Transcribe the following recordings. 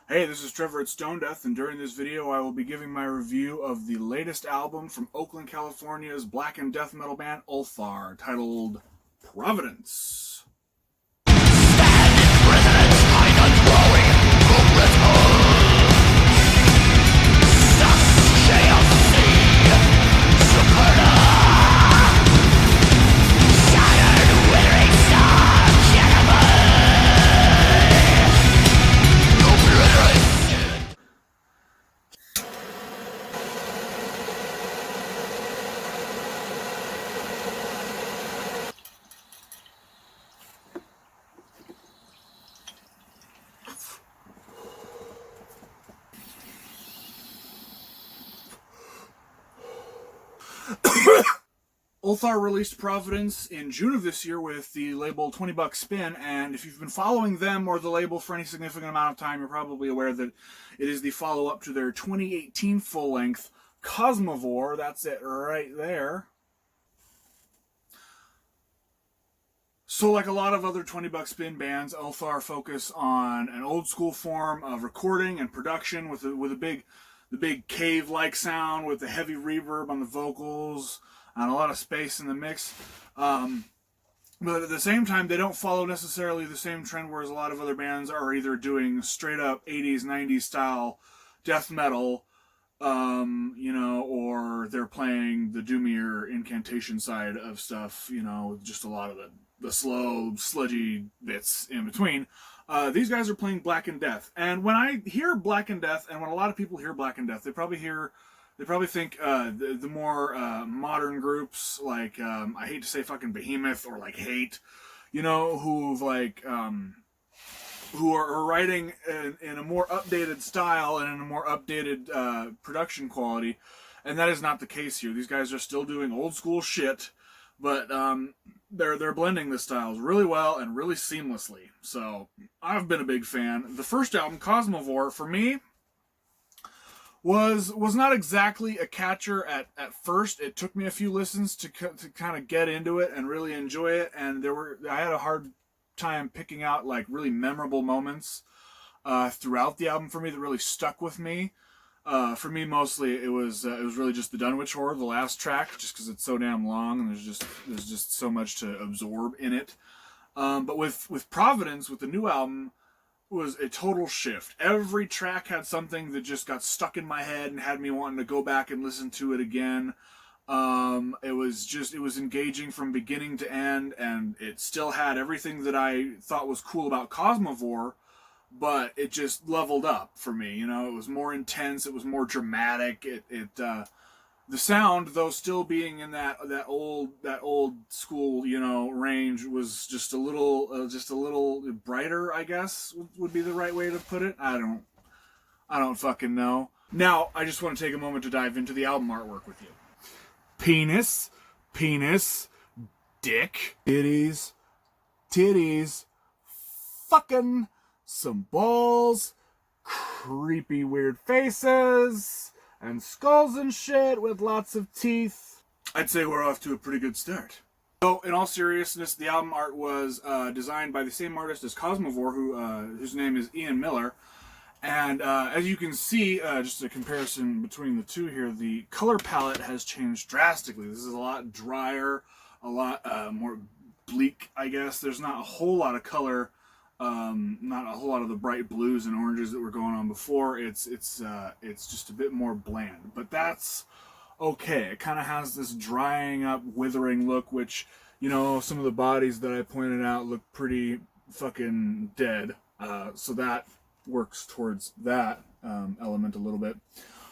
Hey, this is Trevor at Stone Death, and during this video I will be giving my review of the latest album from Oakland, California's black and death metal band Ulthar, titled Providence. Ulthar released Providence in June of this year with the label 20 Buck Spin, and if you've been following them or the label for any significant amount of time, you're probably aware that it is the follow-up to their 2018 full-length Cosmovore. That's it right there. So like a lot of other 20 Buck Spin bands, Ulthar focus on an old school form of recording and production with the big cave-like sound with the heavy reverb on the vocals and a lot of space in the mix. But at the same time, they don't follow necessarily the same trend, whereas a lot of other bands are either doing straight up 80s, 90s style death metal, or they're playing the doomier incantation side of stuff, just a lot of the slow, sludgy bits in between. These guys are playing Black and Death. And when I hear Black and Death, and when a lot of people hear Black and Death, they probably think the more modern groups like I hate to say fucking Behemoth or like Hate, who are writing in a more updated style and in a more updated production quality, and that is not the case here. These guys are still doing old school shit, but they're blending the styles really well and really seamlessly. So I've been a big fan. The first album, Cosmovore, for me, was not exactly a catcher at first. It took me a few listens to kind of get into it and really enjoy it, and I had a hard time picking out like really memorable moments throughout the album for me that really stuck with me. For me, mostly it was really just the Dunwich Horror, the last track, just because it's so damn long and there's just so much to absorb in it. But with Providence, with the new album, was a total shift. Every track had something that just got stuck in my head and had me wanting to go back and listen to it again. It was engaging from beginning to end, and it still had everything that I thought was cool about Cosmovore, but it just leveled up for me. It was more intense, it was more dramatic. The sound, though still being in that old school range, was just a little brighter, I guess would be the right way to put it. I don't fucking know. Now I just want to take a moment to dive into the album artwork with you. Penis, dick, titties, fucking some balls, creepy weird faces, and skulls and shit with lots of teeth. I'd say we're off to a pretty good start. So, in all seriousness, the album art was designed by the same artist as Cosmovore, whose name is Ian Miller. And as you can see, just a comparison between the two here, the color palette has changed drastically. This is a lot drier, a lot more bleak, I guess. There's not a whole lot of color. Not a whole lot of the bright blues and oranges that were going on before. It's just a bit more bland, but that's okay. It kind of has this drying up, withering look, which some of the bodies that I pointed out look pretty fucking dead. So that works towards that element a little bit.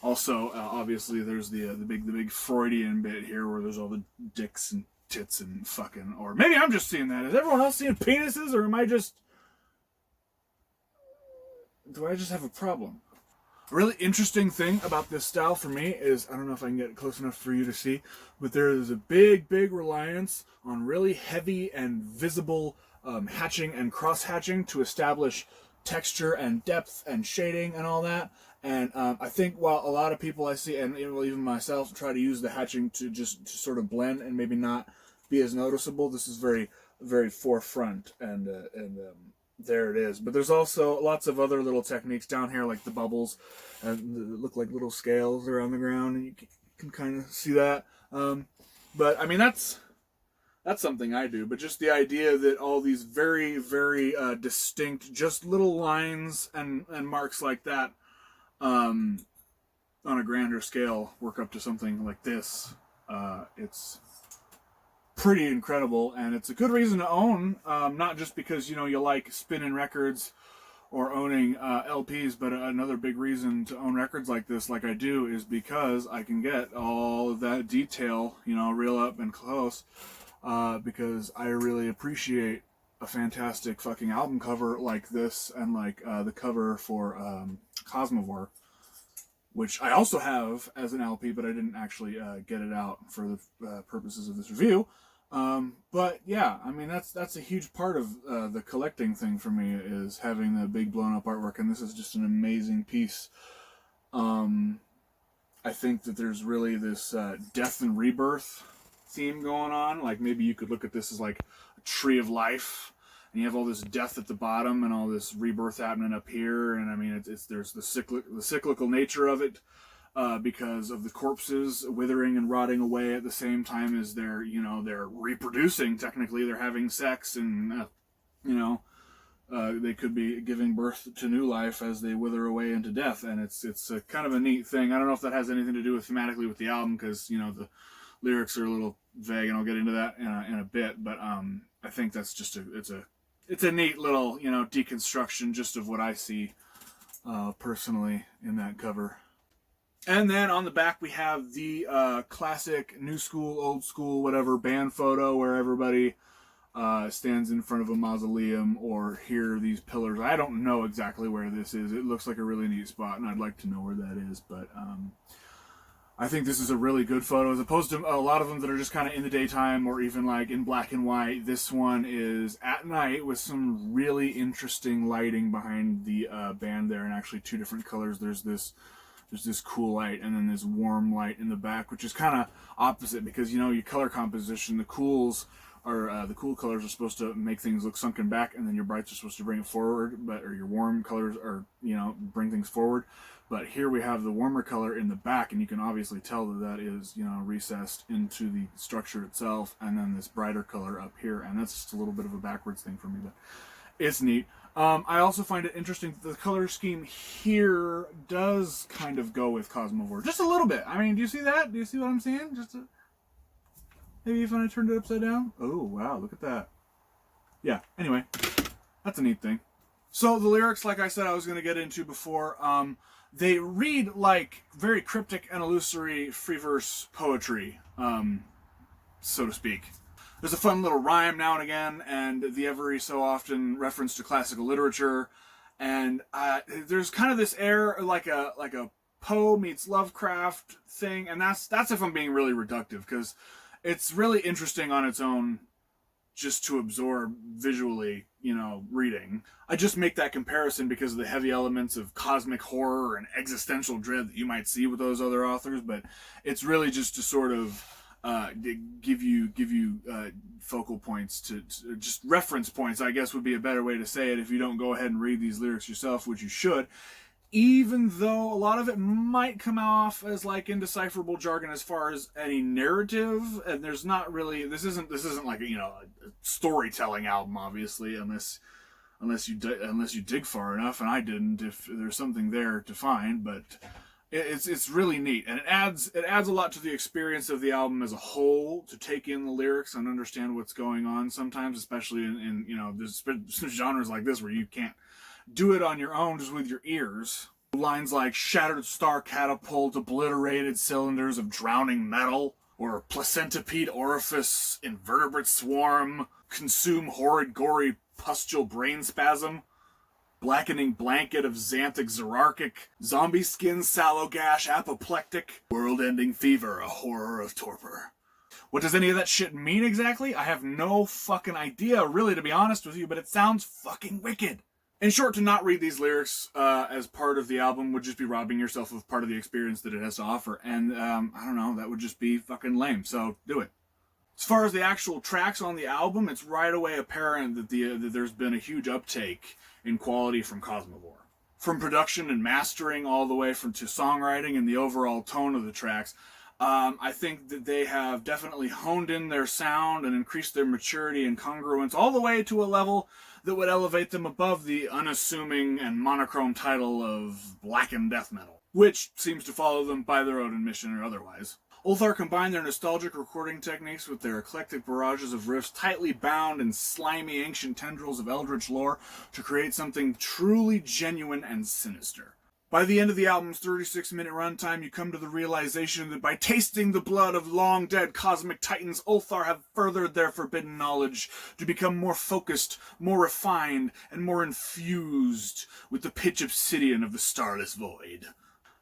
Also, obviously, there's the big Freudian bit here where there's all the dicks and tits and fucking, or maybe I'm just seeing that. Is everyone else seeing penises, or do I just have a problem? A really interesting thing about this style for me is, I don't know if I can get it close enough for you to see, but there is a big reliance on really heavy and visible hatching and cross-hatching to establish texture and depth and shading and all that. And I think while a lot of people I see, and even myself, try to use the hatching to sort of blend and maybe not be as noticeable, this is very, very forefront and There it is. But there's also lots of other little techniques down here, like the bubbles, and look like little scales around the ground, and you can kind of see that. But I mean, that's something I do. But just the idea that all these very, very distinct, just little lines and marks like that, on a grander scale, work up to something like this. It's pretty incredible, and it's a good reason to own, not just because you like spinning records or owning LPs, but another big reason to own records like this, like I do, is because I can get all of that detail, real up and close, because I really appreciate a fantastic fucking album cover like this, and like the cover for Cosmovore, which I also have as an LP, but I didn't actually get it out for the purposes of this review. But yeah, I mean, that's a huge part of the collecting thing for me, is having the big blown up artwork, and this is just an amazing piece. I think that there's really this death and rebirth theme going on. Like, maybe you could look at this as like a tree of life, and you have all this death at the bottom and all this rebirth happening up here. And I mean, there's the cyclical nature of it. Because of the corpses withering and rotting away at the same time as they're reproducing. Technically, they're having sex, and they could be giving birth to new life as they wither away into death. And it's a kind of a neat thing. I don't know if that has anything to do with thematically with the album, because the lyrics are a little vague, and I'll get into that in a bit. But I think that's just it's a neat little deconstruction just of what I see personally in that cover. And then on the back we have the classic new school, old school, whatever band photo where everybody stands in front of a mausoleum, or here these pillars. I don't know exactly where this is. It looks like a really neat spot, and I'd like to know where that is. But I think this is a really good photo, as opposed to a lot of them that are just kind of in the daytime or even like in black and white. This one is at night with some really interesting lighting behind the band there, and actually two different colors. There's this cool light, and then this warm light in the back, which is kind of opposite, because your color composition, the cools are the cool colors are supposed to make things look sunken back, and then your brights are supposed to bring it forward, or your warm colors are bring things forward. But here we have the warmer color in the back, and you can obviously tell that is recessed into the structure itself, and then this brighter color up here, and that's just a little bit of a backwards thing for me, but it's neat. I also find it interesting that the color scheme here does kind of go with Cosmovore. Just a little bit. I mean, do you see that? Do you see what I'm saying? Maybe if I turned it upside down? Oh, wow, look at that. Yeah, anyway, that's a neat thing. So the lyrics, like I said, I was going to get into before, they read like very cryptic and illusory free verse poetry, so to speak. There's a fun little rhyme now and again, and the every so often reference to classical literature, and there's kind of this air like a Poe meets Lovecraft thing, and that's if I'm being really reductive, because it's really interesting on its own just to absorb visually, reading. I just make that comparison because of the heavy elements of cosmic horror and existential dread that you might see with those other authors, but it's really just to sort of give you focal points, to just reference points, I guess would be a better way to say it, if you don't go ahead and read these lyrics yourself, which you should, even though a lot of it might come off as like indecipherable jargon as far as any narrative, and there's not really, this isn't like a storytelling album, obviously, unless you dig far enough, and I didn't, if there's something there to find. But it's really neat, and it adds a lot to the experience of the album as a whole, to take in the lyrics and understand what's going on sometimes, especially in there's genres like this where you can't do it on your own just with your ears. Lines like shattered star catapult, obliterated cylinders of drowning metal, or placentipede orifice, invertebrate swarm, consume horrid gory pustule brain spasm, blackening blanket of xanthic xerarchic, zombie skin sallow gash apoplectic, world-ending fever, a horror of torpor. What does any of that shit mean exactly? I have no fucking idea, really, to be honest with you, but it sounds fucking wicked. In short, to not read these lyrics as part of the album would just be robbing yourself of part of the experience that it has to offer, and I don't know, that would just be fucking lame, so do it. As far as the actual tracks on the album, it's right away apparent that that there's been a huge uptake in quality from Cosmovore. From production and mastering all the way to songwriting and the overall tone of the tracks, I think that they have definitely honed in their sound and increased their maturity and congruence all the way to a level that would elevate them above the unassuming and monochrome title of blackened death metal, which seems to follow them by their own admission or otherwise. Ulthar combined their nostalgic recording techniques with their eclectic barrages of riffs tightly bound in slimy ancient tendrils of eldritch lore to create something truly genuine and sinister. By the end of the album's 36-minute runtime, you come to the realization that by tasting the blood of long-dead cosmic titans, Ulthar have furthered their forbidden knowledge to become more focused, more refined, and more infused with the pitch obsidian of the starless void.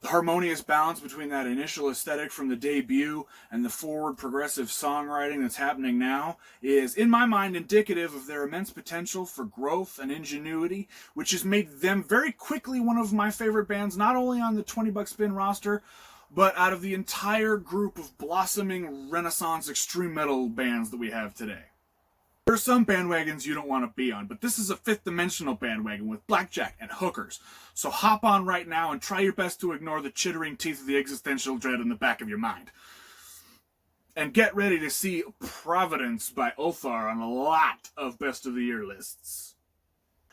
The harmonious balance between that initial aesthetic from the debut and the forward progressive songwriting that's happening now is, in my mind, indicative of their immense potential for growth and ingenuity, which has made them very quickly one of my favorite bands, not only on the 20 Buck Spin roster, but out of the entire group of blossoming Renaissance extreme metal bands that we have today. There are some bandwagons you don't want to be on, but this is a fifth dimensional bandwagon with blackjack and hookers. So hop on right now and try your best to ignore the chittering teeth of the existential dread in the back of your mind. And get ready to see Providence by Ulthar on a lot of best of the year lists.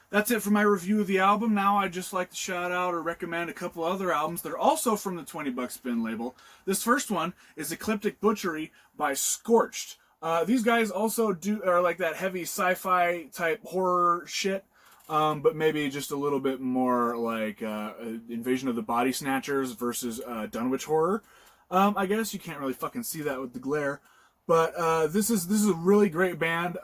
That's it for my review of the album. Now I'd just like to shout out or recommend a couple other albums that are also from the 20 Buck Spin label. This first one is Ecliptic Butchery by Scorched. These guys also are like that heavy sci-fi type horror shit, but maybe just a little bit more like Invasion of the Body Snatchers versus Dunwich horror. I guess you can't really fucking see that with the glare, but this is a really great band.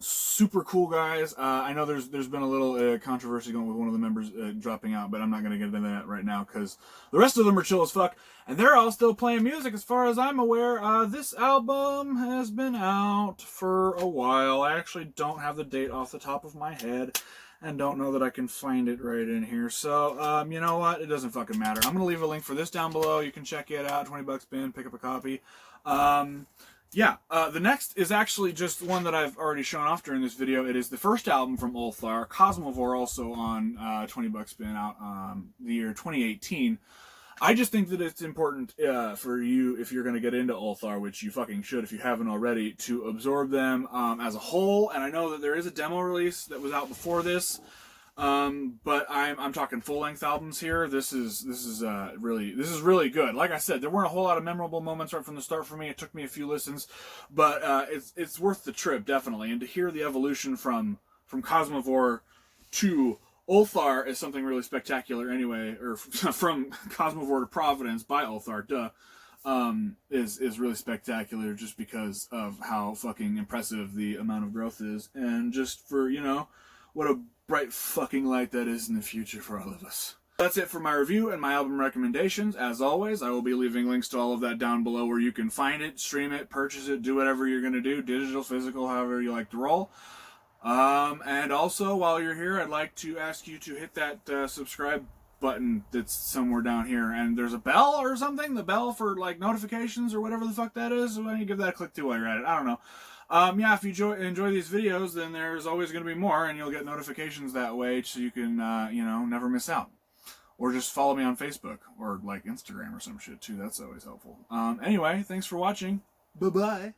Super cool guys. I know there's been a little controversy going with one of the members dropping out, but I'm not going to get into that right now because the rest of them are chill as fuck, and they're all still playing music as far as I'm aware. This album has been out for a while. I actually don't have the date off the top of my head and don't know that I can find it right in here. So, you know what? It doesn't fucking matter. I'm going to leave a link for this down below. You can check it out. 20 bucks spin, pick up a copy. The next is actually just one that I've already shown off during this video. It is the first album from Ulthar, Cosmovore, also on 20 Buck Spin, out the year 2018. I just think that it's important for you, if you're going to get into Ulthar, which you fucking should if you haven't already, to absorb them as a whole. And I know that there is a demo release that was out before this, but I'm talking full-length albums here. This is really good. Like I said, there weren't a whole lot of memorable moments right from the start for me. It took me a few listens, but it's worth the trip, definitely. And to hear the evolution from Cosmovore to Ulthar is something really spectacular anyway, or from Cosmovore to Providence by Ulthar, is really spectacular just because of how fucking impressive the amount of growth is, and just for, you know, what a bright fucking light that is in the future for all of us. That's it for my review and my album recommendations. As always, I will be leaving links to all of that down below where you can find it, stream it, purchase it, do whatever you're going to do, digital, physical, however you like to roll. And also, while you're here, I'd like to ask you to hit that subscribe button that's somewhere down here. And there's a bell or something, the bell for like notifications or whatever the fuck that is. Why don't you give that a click too while you're at it? I don't know. If you enjoy these videos, then there's always going to be more, and you'll get notifications that way so you can, never miss out. Or just follow me on Facebook, or like Instagram or some shit too. That's always helpful. Anyway, thanks for watching. Bye-bye.